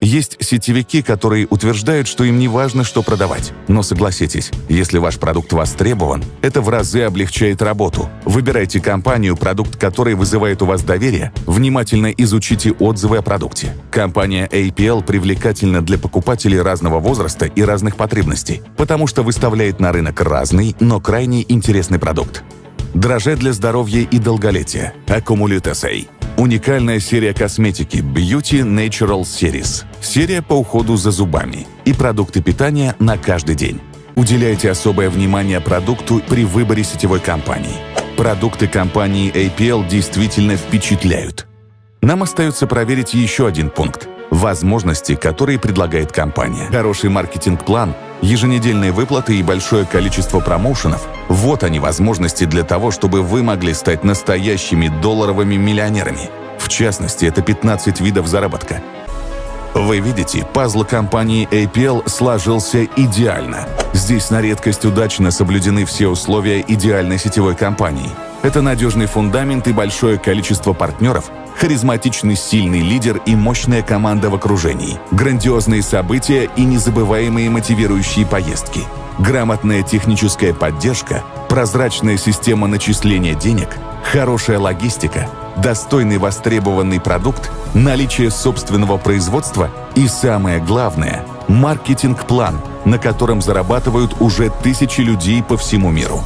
Есть сетевики, которые утверждают, что им не важно, что продавать. Но согласитесь, если ваш продукт востребован, это в разы облегчает работу. Выбирайте компанию, продукт которой вызывает у вас доверие, внимательно изучите отзывы о продукте. Компания APL привлекательна для покупателей разного возраста и разных потребностей, потому что выставляет на рынок разный, но крайне интересный продукт. Дрожжи для здоровья и долголетия. Accumulute SA. Уникальная серия косметики Beauty Natural Series. Серия по уходу за зубами. И продукты питания на каждый день. Уделяйте особое внимание продукту при выборе сетевой компании. Продукты компании APL действительно впечатляют. Нам остается проверить еще один пункт – возможности, которые предлагает компания. Хороший маркетинг-план, еженедельные выплаты и большое количество промоушенов – вот они возможности для того, чтобы вы могли стать настоящими долларовыми миллионерами. В частности, это 15 видов заработка. Вы видите, пазл компании APL сложился идеально. Здесь на редкость удачно соблюдены все условия идеальной сетевой компании. Это надежный фундамент и большое количество партнеров, харизматичный сильный лидер и мощная команда в окружении, грандиозные события и незабываемые мотивирующие поездки, грамотная техническая поддержка, прозрачная система начисления денег, хорошая логистика, достойный востребованный продукт, наличие собственного производства и, самое главное, маркетинг-план, на котором зарабатывают уже тысячи людей по всему миру.